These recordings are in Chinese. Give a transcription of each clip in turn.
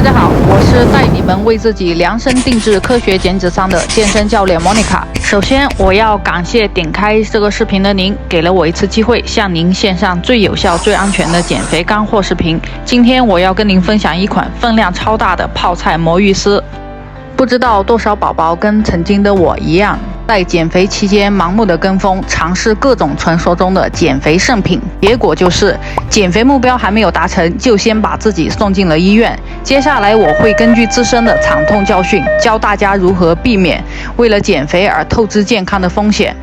大家好，我是带你们为自己量身定制科学减脂餐的健身教练 Monica。首先，我要感谢点开这个视频的您，给了我一次机会，向您献上最有效、最安全的减肥干货视频。今天我要跟您分享一款分量超大的泡菜魔芋丝。不知道多少宝宝跟曾经的我一样，在减肥期间盲目的跟风，尝试各种传说中的减肥圣品，结果就是减肥目标还没有达成，就先把自己送进了医院。接下来我会根据自身的惨痛教训，教大家如何避免为了减肥而透支健康的风险。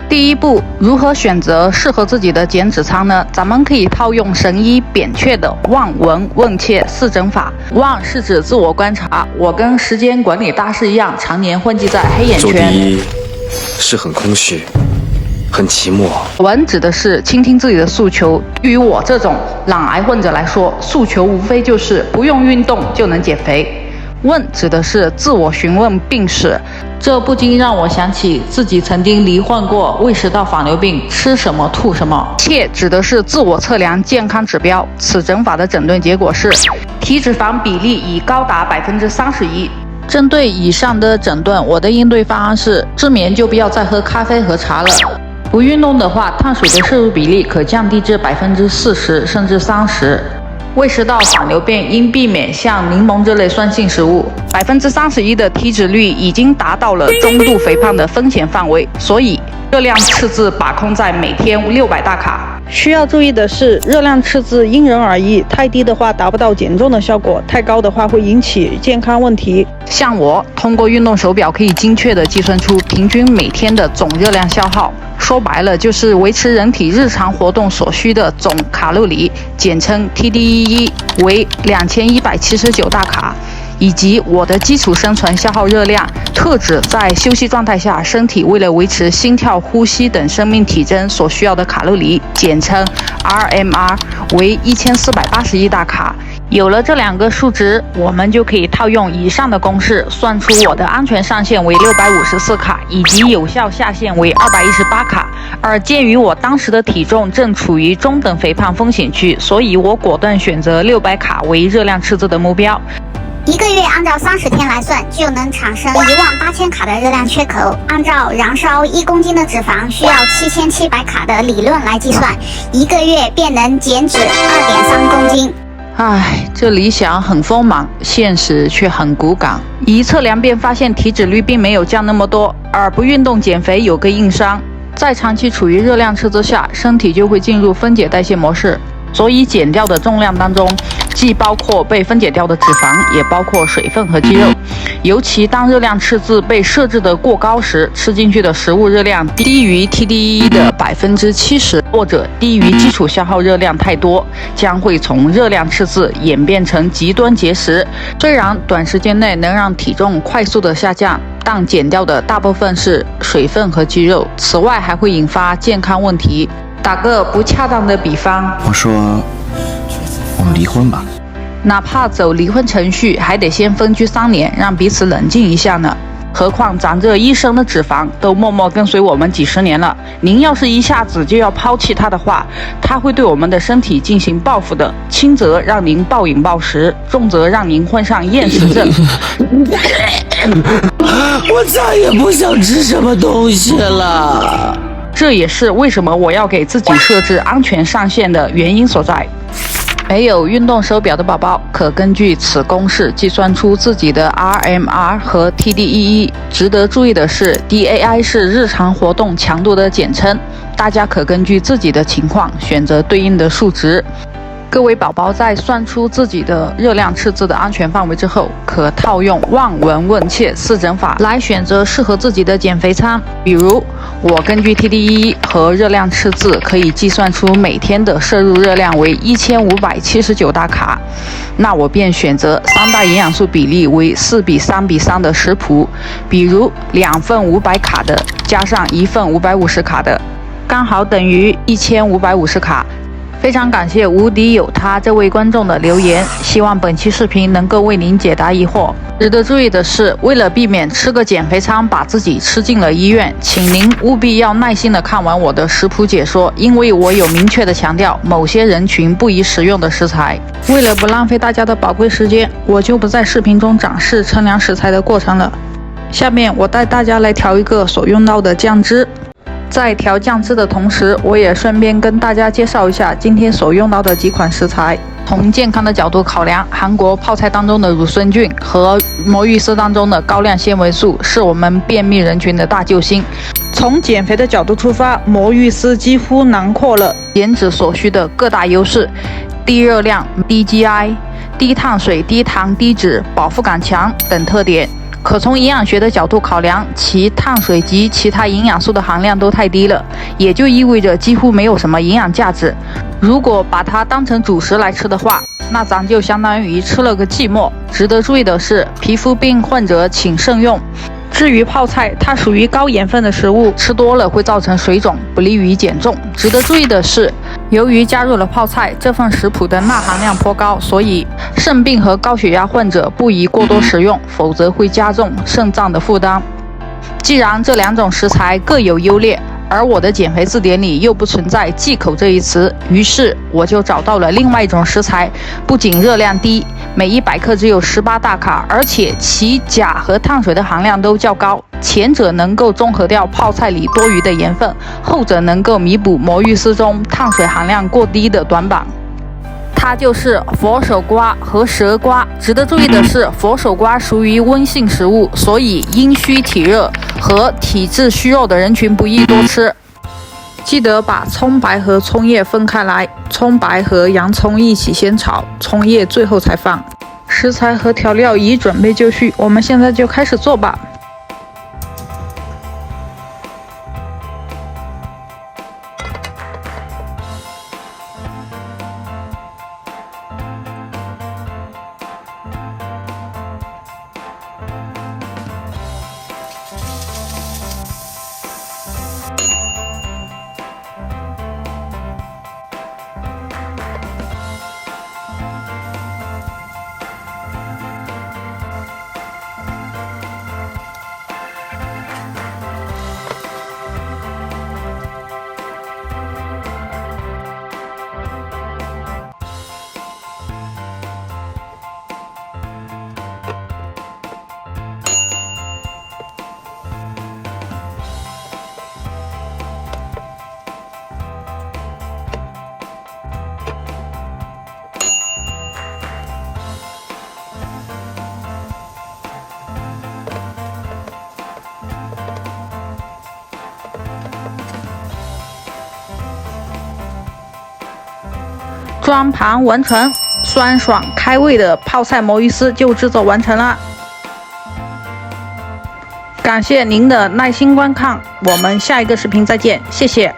第一步，如何选择适合自己的减脂餐呢？咱们可以套用神医扁鹊的望闻问切四诊法。望是指自我观察，我跟时间管理大师一样，常年混迹在黑眼圈。第一是很空虚，很寂寞。闻指的是倾听自己的诉求。对于我这种懒癌患者来说，诉求无非就是不用运动就能减肥。问指的是自我询问病史，这不禁让我想起自己曾经罹患过胃食道反流病，吃什么吐什么。切指的是自我测量健康指标，此诊法的诊断结果是体脂肪比例已高达31%。针对以上的诊断，我的应对方案是：失眠就不要再喝咖啡和茶了。不运动的话，碳水的摄入比例可降低至40%甚至30%。胃食道反流病应避免像柠檬这类酸性食物。31%的体脂率已经达到了中度肥胖的风险范围，所以热量赤字把控在每天600大卡。需要注意的是，热量赤字因人而异，太低的话达不到减重的效果，太高的话会引起健康问题。像我通过运动手表可以精确地计算出平均每天的总热量消耗，说白了就是维持人体日常活动所需的总卡路里，简称 TDEE 为2179大卡，以及我的基础生存消耗热量，特指在休息状态下身体为了维持心跳、呼吸等生命体征所需要的卡路里，简称 RMR 为1481大卡。有了这两个数值，我们就可以套用以上的公式，算出我的安全上限为654卡，以及有效下限为218卡。而鉴于我当时的体重正处于中等肥胖风险区，所以我果断选择600卡为热量赤字的目标。一个月按照30天来算，就能产生18000卡的热量缺口。按照燃烧1公斤的脂肪需要7700卡的理论来计算，一个月便能减脂2.3公斤。唉，这理想很丰满，现实却很骨感。一测量便发现体脂率并没有降那么多，而不运动减肥有个硬伤，在长期处于热量赤字下，身体就会进入分解代谢模式，所以减掉的重量当中，既包括被分解掉的脂肪，也包括水分和肌肉。尤其当热量赤字被设置的过高时，吃进去的食物热量低于 TDEE 的70%，或者低于基础消耗热量太多，将会从热量赤字演变成极端节食。虽然短时间内能让体重快速的下降，但减掉的大部分是水分和肌肉，此外还会引发健康问题。打个不恰当的比方，我说我们离婚吧。哪怕走离婚程序，还得先分居3年，让彼此冷静一下呢。何况咱这一身的脂肪都默默跟随我们几十年了，您要是一下子就要抛弃它的话，它会对我们的身体进行报复的，轻则让您暴饮暴食，重则让您患上厌食症。我再也不想吃什么东西了。这也是为什么我要给自己设置安全上限的原因所在。没有运动手表的宝宝，可根据此公式计算出自己的 RMR 和 TDEE。值得注意的是 ，DAI 是日常活动强度的简称，大家可根据自己的情况选择对应的数值。各位宝宝在算出自己的热量赤字的安全范围之后，可套用望闻问切四诊法来选择适合自己的减肥餐。比如，我根据 TDEE 和热量赤字，可以计算出每天的摄入热量为1579大卡，那我便选择3大营养素比例为4:3:3的食谱，比如2份500卡的加上1份550卡的，刚好等于1550卡。非常感谢无敌有他这位观众的留言，希望本期视频能够为您解答疑惑。值得注意的是，为了避免吃个减肥餐把自己吃进了医院，请您务必要耐心的看完我的食谱解说，因为我有明确的强调某些人群不宜食用的食材。为了不浪费大家的宝贵时间，我就不在视频中展示称量食材的过程了。下面我带大家来调一个所用到的酱汁。在调酱汁的同时，我也顺便跟大家介绍一下今天所用到的几款食材。从健康的角度考量，韩国泡菜当中的乳酸菌和魔芋丝当中的高量纤维素是我们便秘人群的大救星。从减肥的角度出发，魔芋丝几乎囊括了减脂所需的各大优势：低热量、低 GI、低碳水、低糖、低脂、饱腹感强等特点。可从营养学的角度考量，其碳水及其他营养素的含量都太低了，也就意味着几乎没有什么营养价值。如果把它当成主食来吃的话，那咱就相当于吃了个寂寞。值得注意的是，皮肤病患者请慎用。至于泡菜，它属于高盐分的食物，吃多了会造成水肿，不利于减重。值得注意的是，由于加入了泡菜，这份食谱的钠含量颇高，所以肾病和高血压患者不宜过多食用，否则会加重肾脏的负担。既然这两种食材各有优劣，而我的减肥字典里又不存在忌口这一词，于是我就找到了另外一种食材，不仅热量低，每100克只有18大卡，而且其钾和碳水的含量都较高。前者能够中和掉泡菜里多余的盐分，后者能够弥补魔芋丝中碳水含量过低的短板。它就是佛手瓜和蛇瓜。值得注意的是，佛手瓜属于温性食物，所以阴虚体热和体质虚弱的人群不宜多吃。记得把葱白和葱叶分开来，葱白和洋葱一起先炒，葱叶最后才放。食材和调料已准备就绪，我们现在就开始做吧。装盘完成，酸爽开胃的泡菜魔芋丝就制作完成了。感谢您的耐心观看，我们下一个视频再见，谢谢。